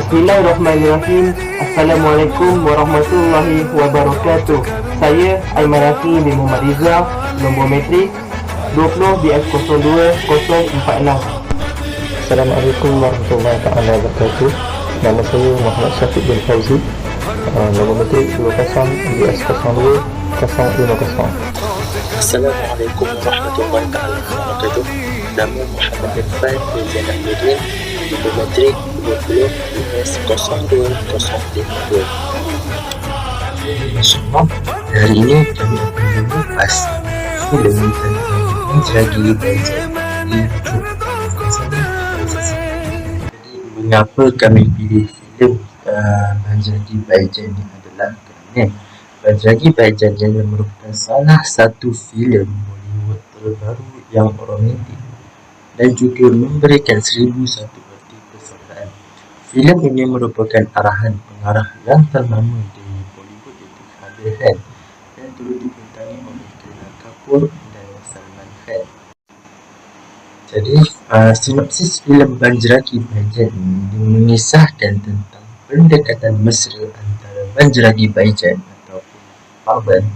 Bismillahirrahmanirrahim. Assalamualaikum warahmatullahi wabarakatuh. Saya Aimanati bin Muhammad Rizal, nombor metrik 20 BS02046. Assalamualaikum warahmatullahi wabarakatuh. Nama saya Muhammad Syafiq bin Fauzi, nombor metrik 20 BS02 050. Assalamualaikum warahmatullahi wabarakatuh. Nama Muhammad Irfan bin Zainuddin, nombor metrik 20 BS02032. InsyaAllah, hari ini kami akan mengupas filem tentang Banjragi Baijan di YouTube. Jadi, mengapa kami pilih filem Banjragi Baijan ini adalah kerana Banjragi Baijan adalah merupakan salah satu filem Bollywood terbaru yang romantik dan juga memberikan 1001 erti persaudaraan. Filem ini merupakan arahan pengarah yang ternama di Bollywood, iaitu Kabir Khan, dan turut dibintangi oleh Kareena Kapoor dan Salman Khan. Jadi, sinopsis filem Banjragi Baijan ini mengisahkan tentang pendekatan mesra antara Banjragi Baijan ataupun Pawan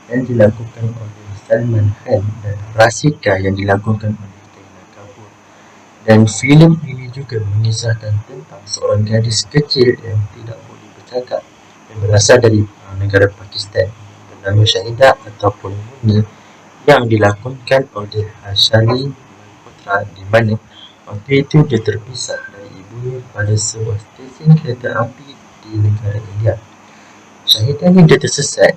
yang dilakukan oleh Salman Khan dan Rasika yang dilakukan oleh Kareena Kapoor. Dan filem ini juga mengisahkan tentang seorang gadis kecil yang tidak boleh bercakap yang berasal dari negara Pakistan bernama Shahidah ataupun Muni, yang dilakonkan oleh Ashali Putra, di mana waktu itu dia terpisah dari ibunya pada sebuah stesen kereta api di negara India. Shahidah ni dia tersesat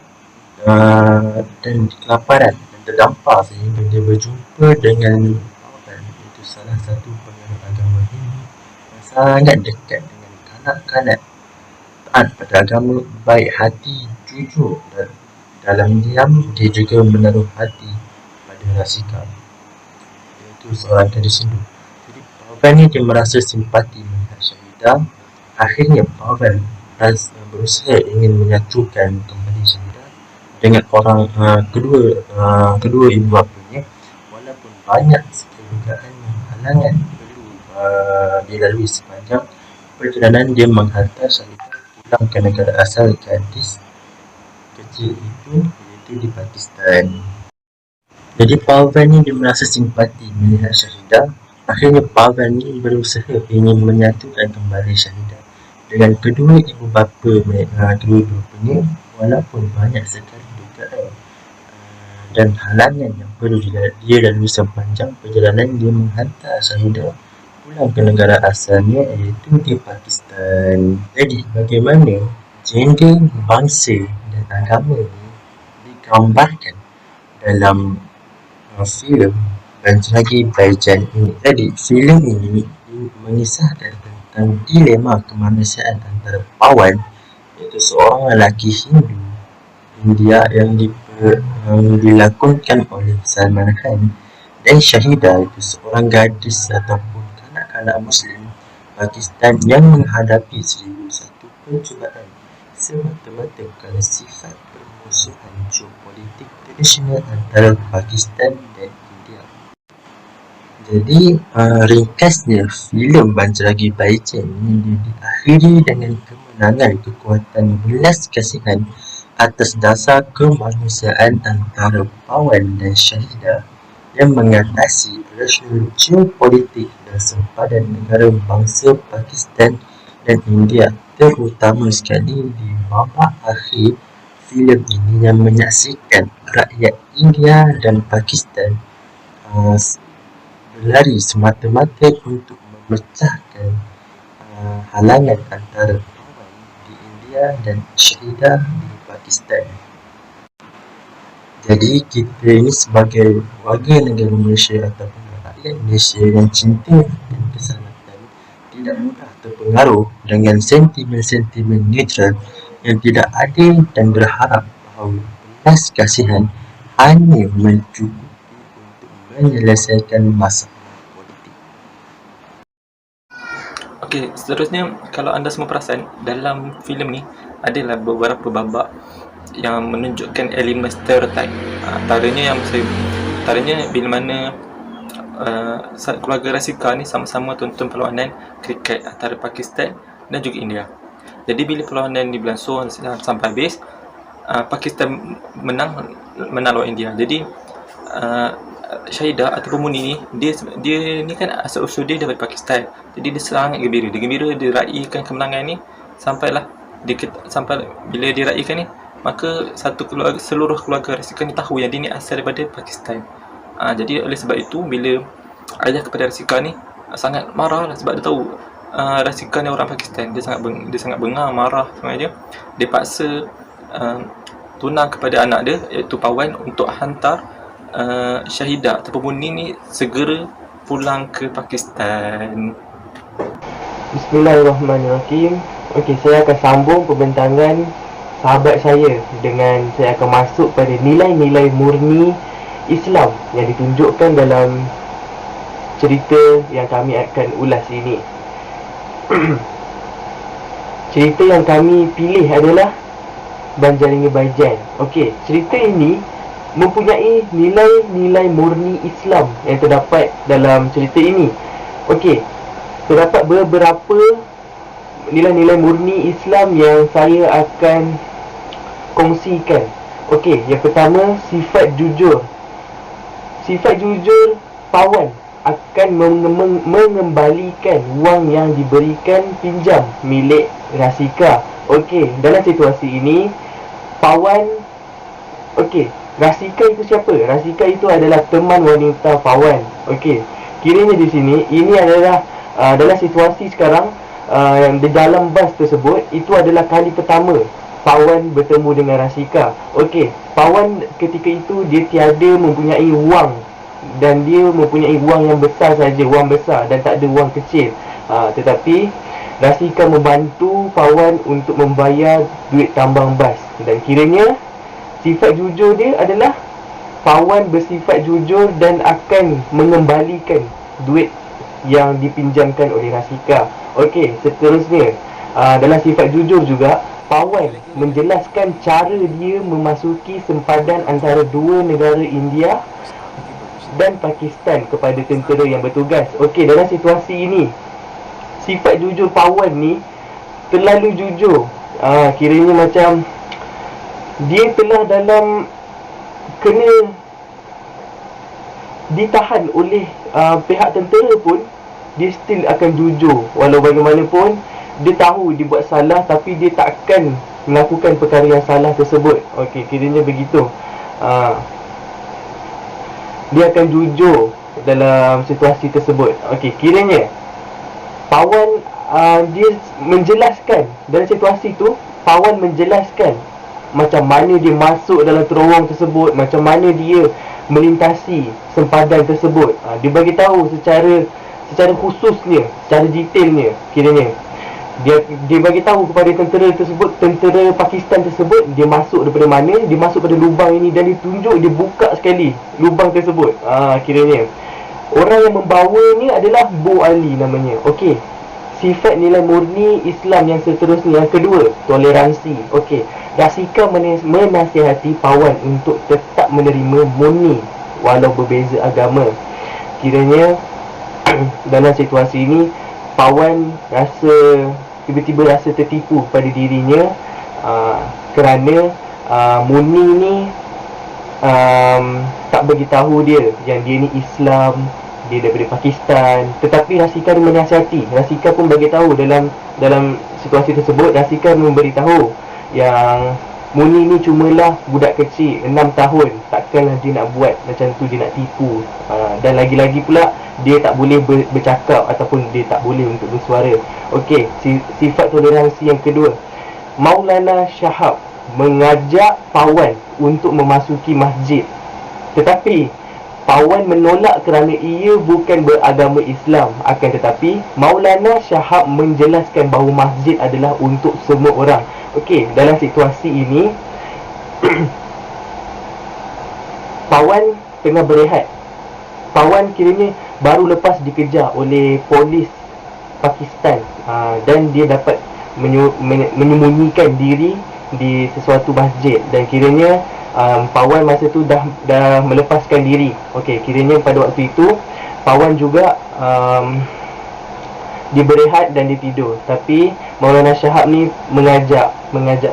dan kelaparan dan terdampar sehingga dia berjumpa dengan Pawan, iaitu salah satu penganut agama Hindu yang sangat dekat dengan kanak-kanak, taat pada agama, baik hati, jujur, dan dalam diam dia juga menaruh hati pada Rasika, iaitu seorang gadis Hindu. Jadi Pawan ni dia merasa simpati melihat Shahidah. Akhirnya Pawan berusaha ingin menyatukan kembali Shahidah dengan orang kedua ibu bapanya, walaupun banyak sekali dugaan dan halangan perlu dilalui sepanjang perjalanan dia menghantar Shahidah pulang ke negara asal gadis kecil itu, iaitu di Pakistan. Jadi Pawan ni dia merasa simpati melihat Shahidah. Akhirnya Pawan ni berusaha ingin menyatukan kembali Shahidah dengan kedua ibu bapa kedua-duanya, walaupun banyak sekali dugaan dan halangan yang perlu dia lalui sepanjang perjalanan dia menghantar Shahidah pulang ke negara asalnya, iaitu di Pakistan. Jadi bagaimana gender, bangsa dan agama ini digambarkan dalam filem Banjragi Baijan ini. Jadi filem ini mengisahkan tentang dilema kemanusiaan antara Pawan, iaitu seorang lelaki Hindu India yang dilakonkan oleh Salman Khan, dan Shahidah, iaitu seorang gadis ataupun kanak-kanak Muslim Pakistan yang menghadapi 1001 pencubaan semata-mata kerana sifat permusuhan geopolitik tradisional antara Pakistan dan India. Jadi ringkasnya filem Banjragi Baijan ini diakhiri dengan kemenangan kekuatan belas kasihan atas dasar kemanusiaan antara Pawan dan Shahidah yang mengatasi pressure geopolitik dan sempadan negara bangsa Pakistan dan India, terutama sekali di babak akhir filem ini yang menyaksikan rakyat India dan Pakistan berlari semata-mata untuk memecahkan halangan antara Pawan di India dan Shahidah di Pakistan. Jadi kita ini sebagai warga negara Malaysia ataupun rakyat Malaysia yang cinta dan keselamatan tidak mudah terpengaruh dengan sentimen-sentimen neutral yang tidak adil dan berharap bahawa belas kasihan hanya mencukupi untuk menyelesaikan masalah politik. Okey, seterusnya kalau anda semua perasan, dalam filem ni adalah beberapa babak yang menunjukkan elemen stereotip. Antaranya bila mana keluarga Rasika ni sama-sama tonton perlawanan kriket antara Pakistan dan juga India. Jadi bila perlawanan ni berlangsung sampai habis, Pakistan menang lawan India. Jadi Syahidah ataupun Muni ni, dia ni kan asal usul dia daripada Pakistan. Jadi dia sangat gembira. Dia gembira dia raikan kemenangan ni sampai bila dia raikan ni, maka seluruh keluarga Rasikal ni tahu yang dia ni asal daripada Pakistan. Jadi oleh sebab itu, bila ayah kepada Rasikal ni sangat marah lah, sebab dia tahu Rasikal ni orang Pakistan. Dia sangat bengang, marah sebenarnya. Dia paksa tunang kepada anak dia iaitu Pawan untuk hantar Syahidah ataupun Muni ni segera pulang ke Pakistan. Bismillahirrahmanirrahim. Okey, saya akan sambung pembentangan sahabat saya dengan saya akan masuk pada nilai-nilai murni Islam yang ditunjukkan dalam cerita yang kami akan ulas ini. Cerita yang kami pilih adalah Banjarangi Baijan. Okey, cerita ini mempunyai nilai-nilai murni Islam yang terdapat dalam cerita ini. Okey, terdapat beberapa nilai-nilai murni Islam yang saya akan kongsikan. Okey, yang pertama, sifat jujur. Sifat jujur, Pawan akan mengembalikan wang yang diberikan pinjam milik Rasika. Okey, dalam situasi ini Pawan, okey, Rasika itu siapa? Rasika itu adalah teman wanita Pawan. Okey, kiranya di sini ini adalah dalam situasi sekarang di dalam bas tersebut, itu adalah kali pertama Pawan bertemu dengan Rasika. Okey, Pawan ketika itu dia tiada mempunyai wang, dan dia mempunyai wang yang besar saja, wang besar, dan tak ada wang kecil. Tetapi Rasika membantu Pawan untuk membayar duit tambang bas, dan kiranya sifat jujur dia adalah Pawan bersifat jujur dan akan mengembalikan duit yang dipinjamkan oleh Rasika. Okey, seterusnya dalam sifat jujur juga, Pawan menjelaskan cara dia memasuki sempadan antara dua negara India dan Pakistan kepada tentera yang bertugas. Okey, dalam situasi ini sifat jujur Pawan ni terlalu jujur. Kiranya macam dia telah kena ditahan oleh pihak tentera pun, dia still akan jujur. Walau bagaimanapun dia tahu dia buat salah, tapi dia takkan melakukan perkara yang salah tersebut. Okey, kiranya begitu. Dia akan jujur dalam situasi tersebut. Okey, kiranya Pawan dia menjelaskan dalam situasi tu, Pawan menjelaskan macam mana dia masuk dalam terowong tersebut, macam mana dia melintasi sempadan tersebut. Dia bagi tahu secara khususnya, secara detailnya. Kiranya dia bagi tahu kepada tentera tersebut, tentera Pakistan tersebut, dia masuk daripada mana, dia masuk pada lubang ini, dan dia tunjuk, dia buka sekali lubang tersebut. Kiranya orang yang membawanya adalah Bu Ali namanya. Okey, sifat nilai murni Islam yang seterusnya, yang kedua, toleransi. Okey, Rasika menasihati Pawan untuk tetap menerima Muni walau berbeza agama. Kiranya dalam situasi ini Pawan tiba-tiba rasa tertipu pada dirinya, kerana Muni ni tak beritahu dia yang dia ni Islam, dia daripada Pakistan. Tetapi Rasika menasihati. Rasika pun bagi tahu dalam situasi tersebut, Rasika memberitahu yang Muni ni cumalah budak kecil 6 tahun, takkanlah dia nak buat macam tu, dia nak tipu. Dan lagi-lagi pula dia tak boleh bercakap ataupun dia tak boleh untuk bersuara. Okey, sifat toleransi yang kedua, Maulana Shahab mengajak Pawan untuk memasuki masjid, tetapi Pawan menolak kerana ia bukan beragama Islam. Akan tetapi Maulana Shahab menjelaskan bahawa masjid adalah untuk semua orang. Okey, dalam situasi ini Pawan tengah berehat. Pawan kiranya baru lepas dikejar oleh polis Pakistan, dan dia dapat menyembunyikan diri di sesuatu masjid, dan kiranya Pawan masa tu dah melepaskan diri. Okey, kiranya pada waktu itu Pawan juga dia berehat dan dia tidur. Tapi Maulana Shahab ni mengajak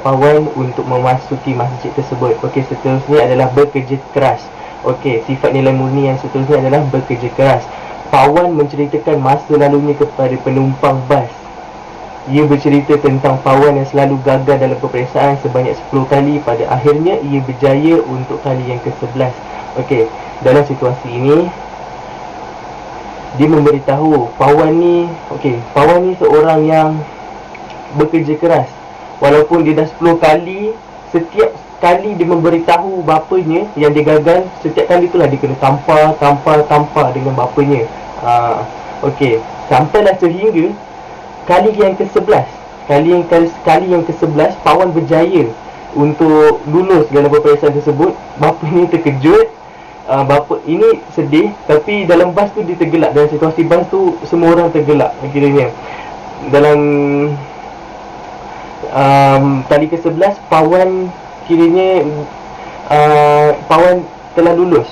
Pawan untuk memasuki masjid tersebut. Okey, seterusnya adalah bekerja keras. Okey, sifat nilai murni yang seterusnya adalah bekerja keras. Pawan menceritakan masa lalunya kepada penumpang bas. Ia bercerita tentang Pawan yang selalu gagal dalam peperiksaan sebanyak 10 kali. Pada akhirnya ia berjaya untuk kali yang ke-11. Okey, dalam situasi ini dia memberitahu Pawan ni seorang yang bekerja keras. Walaupun dia dah 10 kali, setiap kali dia memberitahu bapanya yang dia gagal, setiap kali itulah dia kena tampar dengan bapanya. Okey, sampailah sehingga kali yang ke-11. Kali yang ke-11 Pawan berjaya untuk lulus dalam peperiksaan tersebut. Bapanya terkejut. Bapa ini sedih, tapi dalam bas tu dia tergelak. Dalam situasi bas tu semua orang tergelak akhirnya. Dalam kali ke-11 Pawan kiranya Pawan telah lulus.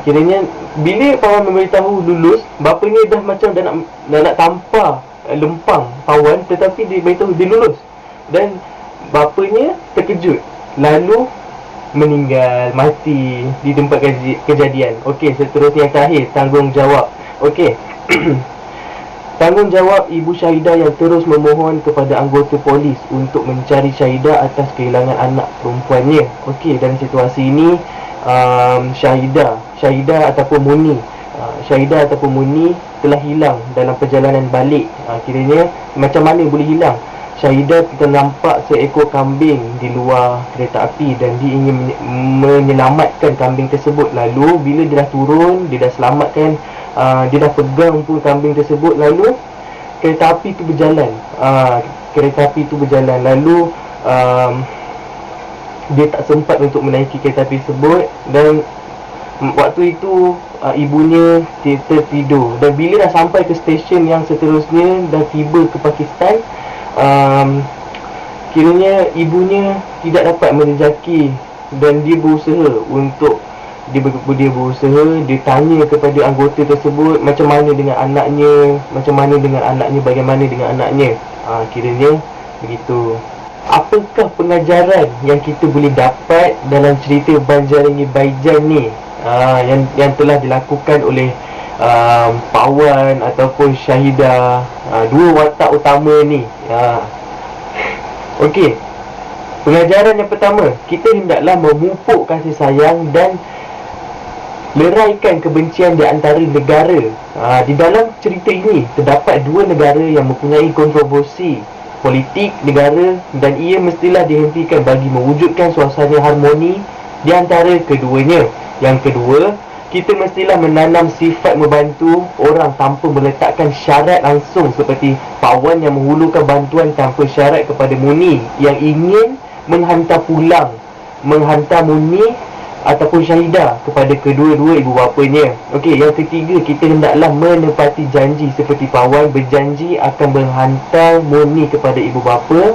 Kiranya bila Pawan memberitahu lulus, bapanya dah macam dah nak tampar lempang Pawan, tetapi dia beritahu dia lulus. Dan bapanya terkejut, lalu meninggal, mati di tempat kejadian. Okey, seterusnya yang terakhir, tanggungjawab. Okey. Tanggungjawab ibu Syahidah yang terus memohon kepada anggota polis untuk mencari Syahidah atas kehilangan anak perempuannya. Okey, dalam situasi ini Syahidah ataupun Muni telah hilang dalam perjalanan balik. Kiranya macam mana boleh hilang? Syahidah kita nampak seekor kambing di luar kereta api dan dia ingin menyelamatkan kambing tersebut. Lalu bila dia dah turun, dia dah selamatkan, dia dah pegang pun kambing tersebut, lalu kereta api tu berjalan. Lalu dia tak sempat untuk menaiki kereta api tersebut, dan waktu itu ibunya tertidur. Dan bila dah sampai ke stesen yang seterusnya dan tiba ke Pakistan, kiranya ibunya tidak dapat menjejaki, dan dia berusaha untuk dia tanya kepada anggota tersebut macam mana dengan anaknya, bagaimana dengan anaknya. Kiranya begitu. Apakah pengajaran yang kita boleh dapat dalam cerita Banjarangi Baijan ni, yang telah dilakukan oleh Pawan ataupun Syahidah, dua watak utama ni. Okey, pengajaran yang pertama, kita hendaklah memupuk kasih sayang dan leraikan kebencian di antara negara. Di dalam cerita ini terdapat dua negara yang mempunyai kontroversi politik negara, dan ia mestilah dihentikan bagi mewujudkan suasana harmoni di antara keduanya. Yang kedua, kita mestilah menanam sifat membantu orang tanpa meletakkan syarat langsung, seperti Pawan yang menghulurkan bantuan tanpa syarat kepada Muni yang ingin menghantar Muni ataupun Syahidah kepada kedua-dua ibu bapanya. Okey, yang ketiga, kita hendaklah menepati janji seperti Pawan berjanji akan menghantar Muni kepada ibu bapa,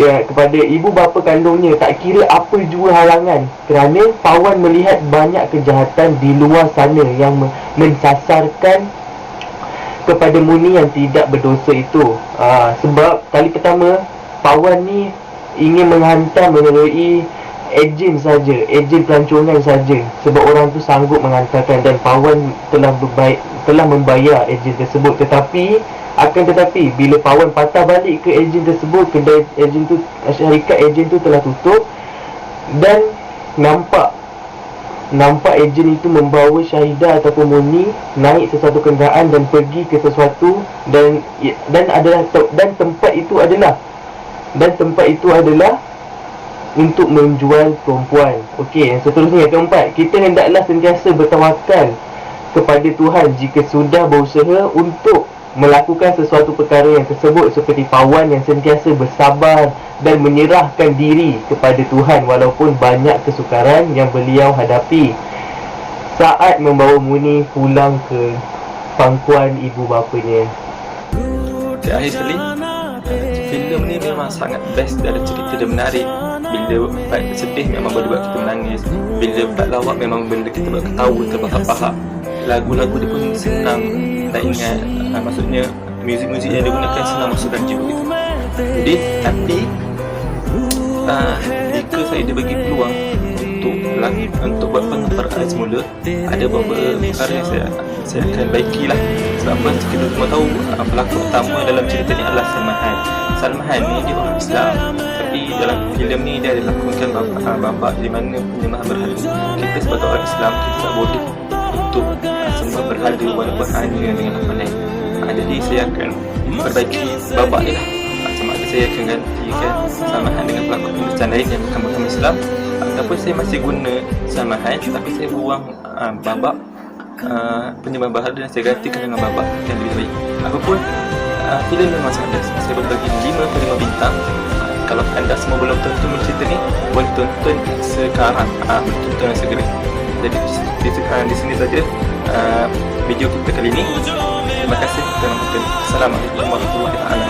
kepada ibu bapa kandungnya, tak kira apa jua halangan, kerana Pawan melihat banyak kejahatan di luar sana yang mensasarkan kepada Muni yang tidak berdosa itu. Sebab kali pertama Pawan ni ingin menghantar melalui ejen pelancongan saja, sebab orang tu sanggup menghantarkan, dan Pawan telah membayar ejen tersebut. Tetapi bila Pawan patah balik ke ejen tersebut, kedai ejen tu, syarikat ejen tu telah tutup, dan nampak ejen itu membawa Syahidah ataupun Muni naik sesuatu kenderaan dan pergi ke sesuatu, dan tempat itu adalah untuk menjual perempuan. Okey, yang seterusnya, yang keempat, kita hendaklah sentiasa bertawakal kepada Tuhan jika sudah berusaha untuk melakukan sesuatu perkara yang tersebut, seperti Pawan yang sentiasa bersabar dan menyerahkan diri kepada Tuhan walaupun banyak kesukaran yang beliau hadapi saat membawa Muni pulang ke pangkuan ibu bapanya. Okay, akhir sekali, filem ni memang sangat best dalam cerita dia menarik. Bila part sedih memang boleh buat kita menangis, bila part lawak memang benda kita buat ketawa terbahak-bahak. Lagu-lagu dia pun senang nak ingat, maksudnya muzik-muzik yang digunakan senang masuk dan jiwa gitu. Jadi tapi jika saya dibagi peluang untuk buat pengembaraan semula, ada beberapa perkara yang saya akan baikilah. Sebab apa? Kita semua tahu pelakon utama dalam cerita ni adalah Salman Khan. Salman Khan ni dia orang Islam, tapi dalam filem ni dia dilakonkan bapa di mana penyembah berhala. Kita sebagai orang Islam, kita tak boleh untuk sembah berhala walaupun hanya dengan lafaz. Jadi saya akan perbaiki bapa ni lah. Sama ada saya akan gantikan Salman Khan dengan pelakon penulisan lain yang bukan Islam, ataupun saya masih guna Salman Khan tapi saya buang babak penyembah berhala dan saya gantikan dengan babak yang lebih baik. Apapun filem memang sangat best. Saya berbagi 5/5 bintang. Kalau anda semua belum tonton cerita ni, boleh tonton sekarang, boleh tonton segera. Jadi di sini saja video kita kali ini. Terima kasih kerana menonton. Assalamualaikum warahmatullahi wabarakatuh.